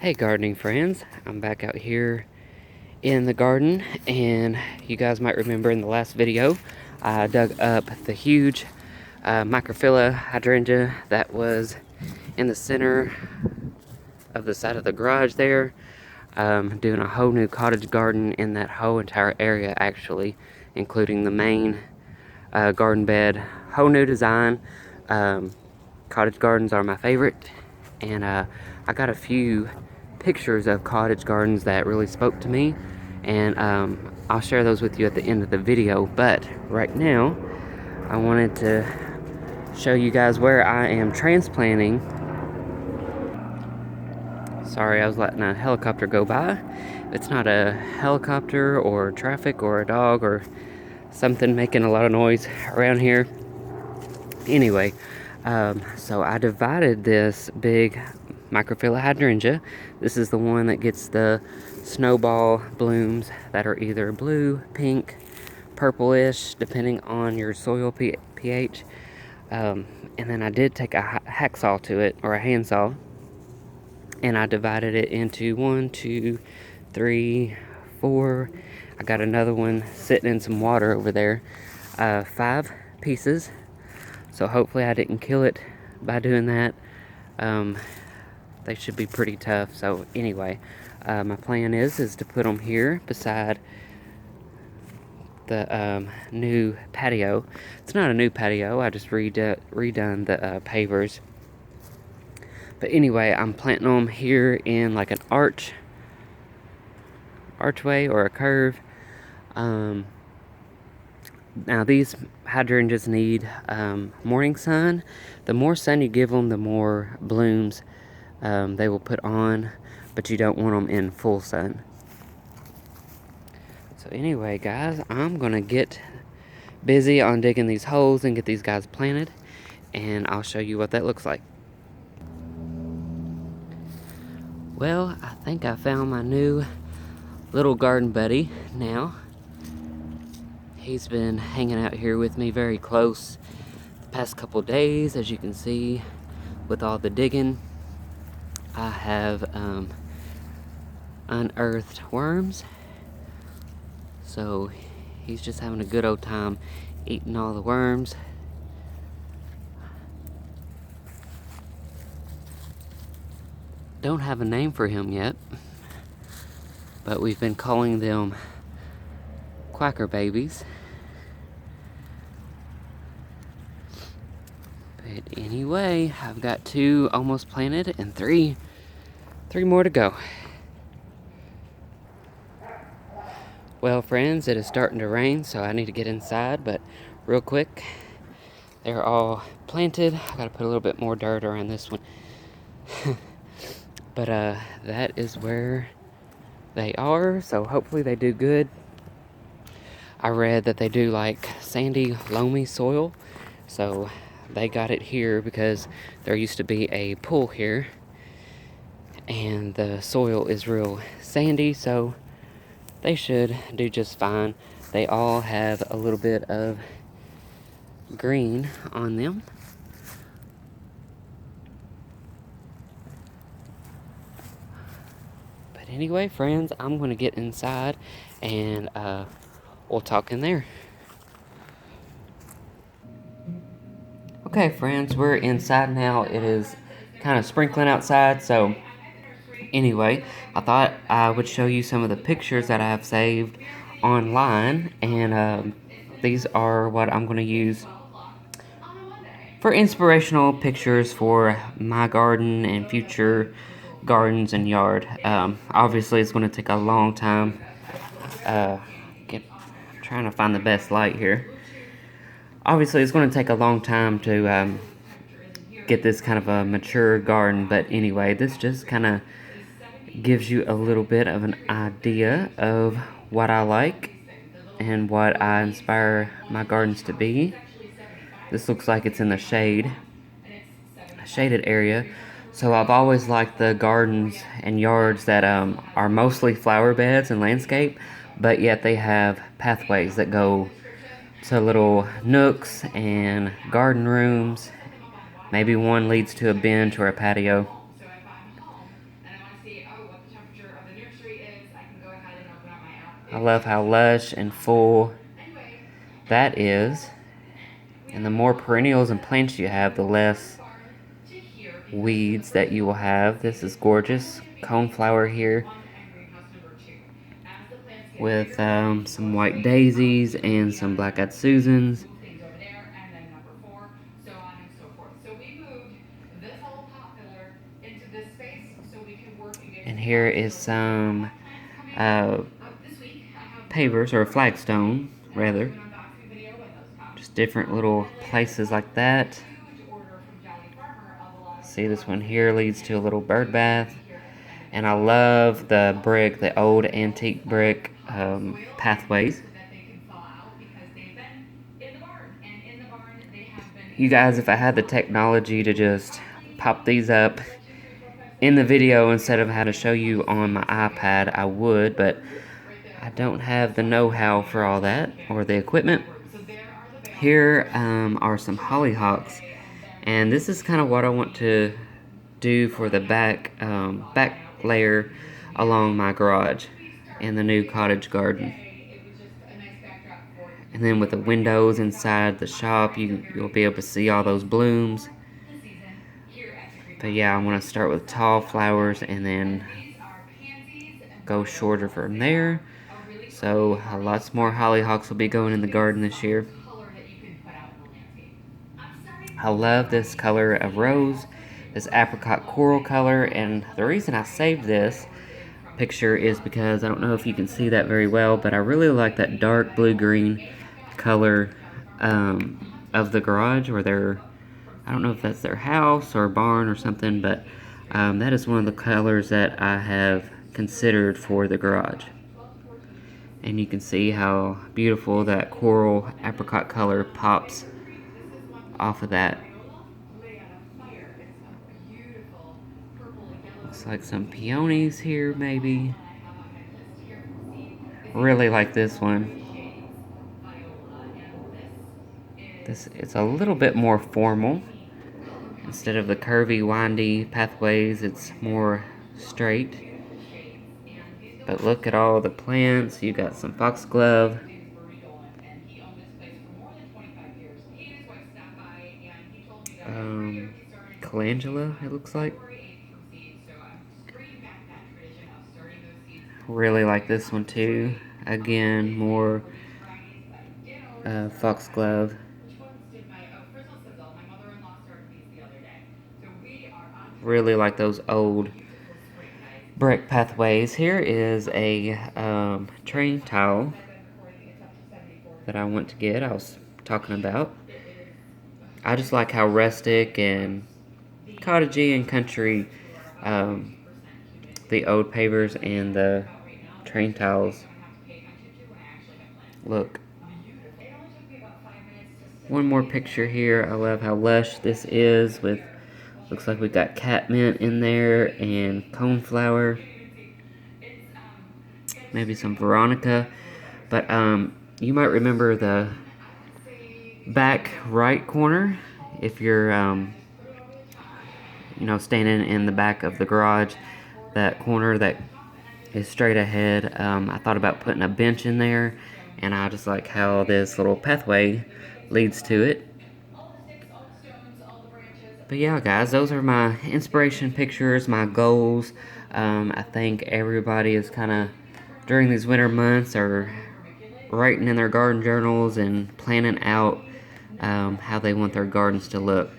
Hey gardening friends, I'm back out here in the garden, and you guys might remember in the last video I dug up the huge microphylla hydrangea that was in the center of the side of the garage there. Doing a whole new cottage garden in that whole entire area, actually, including the main garden bed. Whole new design. Cottage gardens are my favorite, and I got a few pictures of cottage gardens that really spoke to me, and I'll share those with you at the end of the video. But right now I wanted to show you guys where I am transplanting. Sorry, I was letting a helicopter go by. It's not a helicopter or traffic or a dog or something making a lot of noise around here. Anyway, so I divided this big microphylla hydrangea. This is the one that gets the snowball blooms that are either blue, pink, purplish, depending on your soil pH. And then I did take a hacksaw to it, or a handsaw, and I divided it into 1, 2, 3, 4. I got another one sitting in some water over there. 5 pieces. So hopefully I didn't kill it by doing that. They should be pretty tough. So anyway, my plan is to put them here beside the new patio. It's not a new patio. I just redone the pavers. But anyway, I'm planting them here in like an archway or a curve. Now these hydrangeas need morning sun. The more sun you give them, the more blooms they will put on, but you don't want them in full sun. So anyway, guys, I'm gonna get busy on digging these holes and get these guys planted, and I'll show you what that looks like. Well, I think I found my new little garden buddy now. He's been hanging out here with me very close the past couple days. As you can see, with all the digging, I have unearthed worms. So he's just having a good old time eating all the worms. Don't have a name for him yet, but we've been calling them quacker babies. But anyway, I've got 2 almost planted and 3 more to go. Well, friends, it is starting to rain, so I need to get inside, but real quick, they're all planted. I gotta put a little bit more dirt around this one. But that is where they are, so hopefully they do good. I read that they do like sandy, loamy soil, so they got it here because there used to be a pool here, and the soil is real sandy, so they should do just fine. They all have a little bit of green on them. But anyway, friends, I'm going to get inside, and we'll talk in there. Okay, friends, we're inside now. It is kind of sprinkling outside, so anyway, I thought I would show you some of the pictures that I have saved online, and these are what I'm going to use for inspirational pictures for my garden and future gardens and yard. Obviously, it's going to take a long time. I'm trying to find the best light here. Obviously, it's going to take a long time to get this kind of a mature garden, but anyway, this just kind of gives you a little bit of an idea of what I like and what I inspire my gardens to be. This looks like it's in the shaded area. So I've always liked the gardens and yards that are mostly flower beds and landscape, but yet they have pathways that go to little nooks and garden rooms. Maybe one leads to a bench or a patio. I love how lush and full that is. And the more perennials and plants you have, the less weeds that you will have. This is gorgeous. Coneflower here with some white daisies and some black-eyed Susans. And here is some uh, pavers, or flagstone, rather. Just different little places like that. See, this one here leads to a little bird bath. And I love the brick, the old antique brick pathways. You guys, if I had the technology to just pop these up in the video instead of how to show you on my iPad, I would, but I don't have the know-how for all that, or the equipment. Here are some hollyhocks, and this is kind of what I want to do for the back layer along my garage and the new cottage garden. And then with the windows inside the shop, you'll be able to see all those blooms. But yeah, I want to start with tall flowers and then go shorter from there. So lots more hollyhocks will be going in the garden this year. I love this color of rose, this apricot coral color, and the reason I saved this picture is because I don't know if you can see that very well, but I really like that dark blue-green color of the garage, or I don't know if that's their house or barn or something, but that is one of the colors that I have considered for the garage. And you can see how beautiful that coral apricot color pops off of that. Looks like some peonies here, maybe. Really like this one. It's a little bit more formal. Instead of the curvy, windy pathways, it's more straight. But look at all the plants. You got some foxglove. Calendula, it looks like. Really like this one too. Again, more foxglove. Really like those old brick pathways. Here is a train tile that I went to get. I was talking about. I just like how rustic and cottagey and country the old pavers and the train tiles look. One more picture here. I love how lush this is with, looks like we've got catmint in there and coneflower. Maybe some veronica. But you might remember the back right corner if you're standing in the back of the garage. That corner that is straight ahead, I thought about putting a bench in there, and I just like how this little pathway leads to it. But yeah, guys, those are my inspiration pictures, my goals. I think everybody is kind of, during these winter months, are writing in their garden journals and planning out how they want their gardens to look.